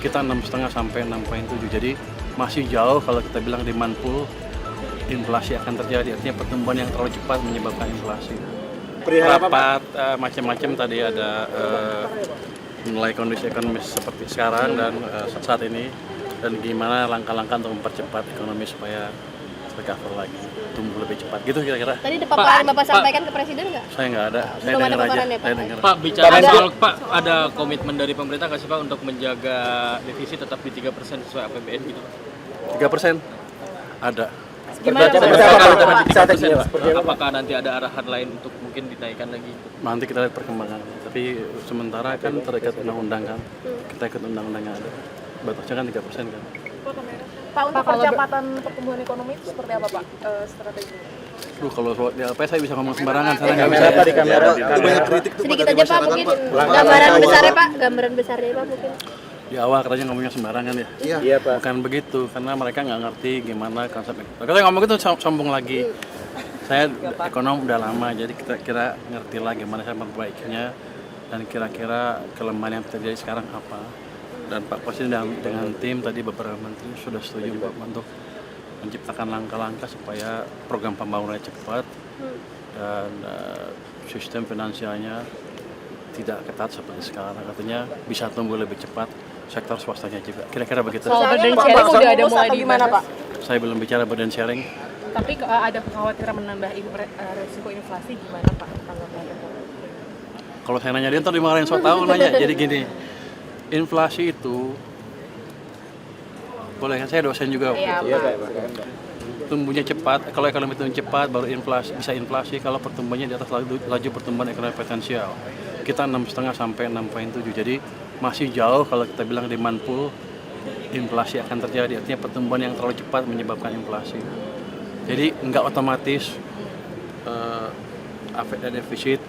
kita 6,5 sampai 6,7. Jadi masih jauh kalau kita bilang demand pull, inflasi akan terjadi. Artinya pertumbuhan yang terlalu cepat menyebabkan inflasi. Rapat macam-macam tadi ada menilai kondisi ekonomi seperti sekarang dan saat ini, dan gimana langkah-langkah untuk mempercepat ekonomi supaya recover lagi, tumbuh lebih cepat. Gitu kira-kira. Tadi ada paparan Bapak sampaikan ke Presiden nggak? Saya nggak ada. Saya Belum ada dengar aja. paparan ya, Pak? Saya dengar. Pak, bicara soal Pak, ada komitmen dari pemerintah nggak sih Pak untuk menjaga defisit tetap di 3% sesuai APBN gitu? 3% ada. Gimana Apakah nanti ada arahan lain untuk mungkin dinaikkan lagi? Nanti kita lihat perkembangan. Tapi sementara kan terikat undang-undang kan. Kita ikut undang-undang yang ada. Batasnya kan 3% kan. Pak, untuk percepatan pertumbuhan ekonomi itu seperti apa Pak strateginya? Kalau di LP saya bisa ngomong sembarangan, saya nggak bisa. Di kamera banyak kritik tuh Sedikit aja Pak, mungkin gambaran besarnya Pak, gambaran besarnya Pak mungkin. Di awal katanya ngomongnya sembarangan ya. Iya Pak. Bukan begitu, karena mereka nggak ngerti gimana konsep. Kalau ngomong itu sombong lagi. Saya ekonom udah lama, jadi kita kira ngerti lah gimana saya memperbaikinya dan kira-kira kelemahan yang terjadi sekarang apa. Dan Pak Presiden dengan tim tadi beberapa menteri sudah setuju Pak untuk menciptakan langkah-langkah supaya program pembangunannya cepat dan sistem finansialnya tidak ketat seperti sekarang. Katanya bisa tumbuh lebih cepat, sektor swastanya juga. Kira-kira begitu. Soal burden sharing udah ada mulai gimana Pak? Saya belum bicara burden sharing. Tapi ada kekhawatiran menambah resiko inflasi gimana Pak tanggapannya? Kalau saya nanya dia ntar dimarahin so tau nanya. Jadi gini, inflasi itu boleh kan, saya dosen juga. Iya Pak. Tumbuhnya cepat, kalau ekonomi tumbuh cepat baru bisa inflasi kalau pertumbuhannya di atas laju pertumbuhan ekonomi potensial. Kita 6,5 sampai 6,7. Jadi masih jauh kalau kita bilang demand pull, inflasi akan terjadi. Artinya pertumbuhan yang terlalu cepat menyebabkan inflasi. Jadi nggak otomatis defisit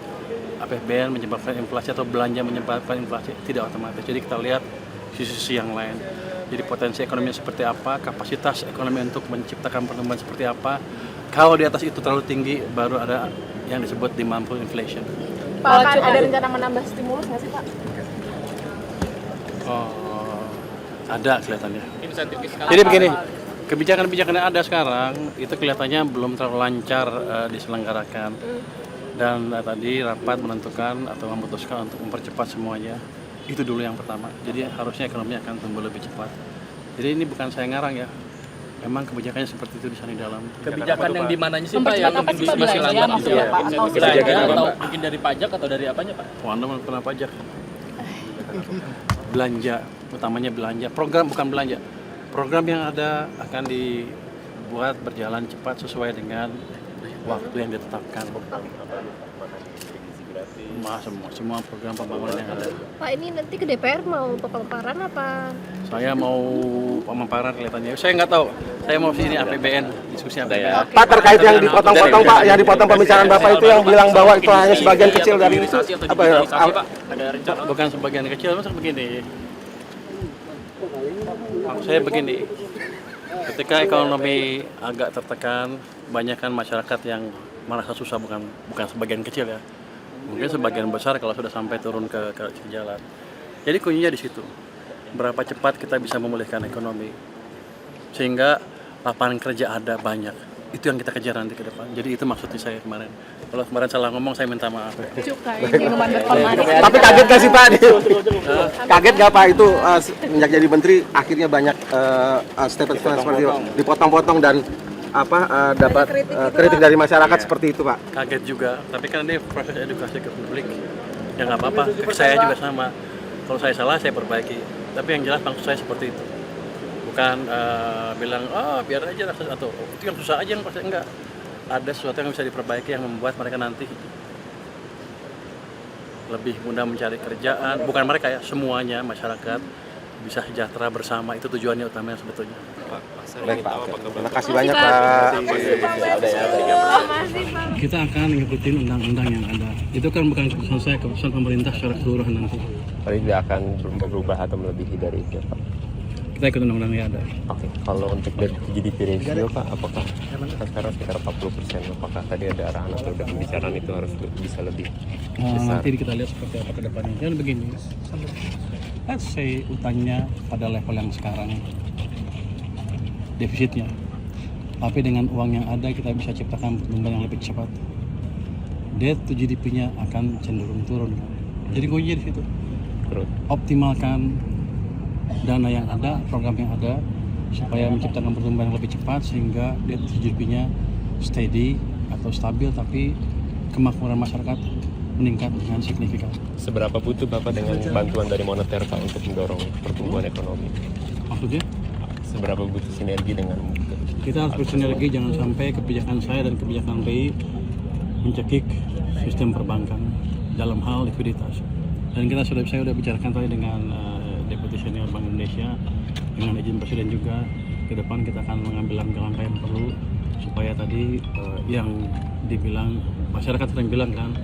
APBN menyebabkan inflasi atau belanja menyebabkan inflasi, tidak otomatis. Jadi kita lihat sisi-sisi yang lain. Jadi potensi ekonomi seperti apa, kapasitas ekonomi untuk menciptakan pertumbuhan seperti apa. Kalau di atas itu terlalu tinggi, baru ada yang disebut demand pull inflation. Pak, ada rencana menambah stimulus nggak sih Pak? Oh, ada kelihatannya. Insentif fiskal. Jadi begini, kebijakan-kebijakan yang ada sekarang itu kelihatannya belum terlalu lancar diselenggarakan. Dan tadi rapat menentukan atau memutuskan untuk mempercepat semuanya. Itu dulu yang pertama. Jadi harusnya ekonomi akan tumbuh lebih cepat. Jadi ini bukan saya ngarang ya. Memang kebijakannya seperti itu di sana di dalam. Kebijakan yang di mananya sih Pak yang masih lanjut gitu ya? Atau mungkin dari pajak atau dari apanya Pak? Anda pernah pajak. Belanja, utamanya belanja. Program bukan belanja. Program yang ada akan dibuat berjalan cepat sesuai dengan waktu yang ditetapkan. Semua program pembangunan yang ada. Pak, ini nanti ke DPR mau pelemparan apa? Saya mau pemaparan kelihatannya. Saya nggak tahu. Saya mau sini APBN, diskusi APBN. Pak, terkait yang dipotong-potong Pak, yang dipotong pembicaraan Bapak itu yang bilang bahwa itu hanya sebagian kecil dari apa ya? Ada rencana Bukan sebagian kecil, maksud begini. Maksud saya begini. Ketika ekonomi agak tertekan, banyakkan masyarakat yang merasa susah, bukan sebagian kecil ya. Mungkin sebagian besar kalau sudah sampai turun ke jalan. Jadi kuncinya di situ. Berapa cepat kita bisa memulihkan ekonomi sehingga lapangan kerja ada banyak. Itu yang kita kejar nanti ke depan. Jadi itu maksudnya saya kemarin. Kalau kemarin salah ngomong saya minta maaf. Minuman berpemanis. Tapi kaget gak sih Pak? Kaget gak Pak itu sejak jadi menteri akhirnya banyak statement seperti itu dipotong-potong dan dapat kritik dari masyarakat seperti itu Pak? Kaget juga, tapi kan ini proses edukasi ke publik. Ya nggak apa-apa, ke saya juga sama. Kalau saya salah saya perbaiki. Tapi yang jelas maksud saya seperti itu. Bukan bilang, biar aja atau itu yang susah aja yang pasti enggak. Ada sesuatu yang bisa diperbaiki yang membuat mereka nanti lebih mudah mencari kerjaan. Bukan mereka ya, semuanya masyarakat bisa sejahtera bersama. Itu tujuannya utamanya sebetulnya. Baik Pak, terima kasih banyak Pak. Kita akan ngikutin undang-undang yang ada. Itu kan bukan keputusan saya, keputusan pemerintah secara keseluruhan nanti. Tapi tidak akan berubah atau melebihi dari itu Pak? Kita ikut undang-undang yang ada. Oke, kalau untuk dari GDP ratio Pak, apakah sekarang sekitar 40%? Apakah tadi ada arahan atau ada pembicaraan itu harus bisa lebih besar? Nanti kita lihat seperti apa ke depannya. Kan begini, let's say utangnya pada level yang sekarang, defisitnya, tapi dengan uang yang ada kita bisa ciptakan pertumbuhan yang lebih cepat, debt to GDP-nya akan cenderung turun. Jadi kunci di situ, optimalkan dana yang ada, program yang ada, supaya menciptakan pertumbuhan yang lebih cepat sehingga debt to GDP-nya steady atau stabil, tapi kemakmuran masyarakat meningkat dengan signifikan. Seberapa butuh Bapak dengan bantuan dari moneter Pak untuk mendorong pertumbuhan ekonomi? Maksudnya? Seberapa butuh sinergi dengan Kita harus bersinergi, jangan sampai kebijakan saya dan kebijakan BI mencekik sistem perbankan dalam hal likuiditas. Dan saya sudah bicarakan tadi dengan Deputi Senior Bank Indonesia, dengan izin Presiden juga, ke depan kita akan mengambil langkah-langkah yang perlu supaya tadi yang dibilang masyarakat sering bilang kan,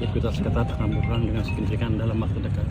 likuiditas ketat akan berkurang dengan signifikan dalam waktu dekat.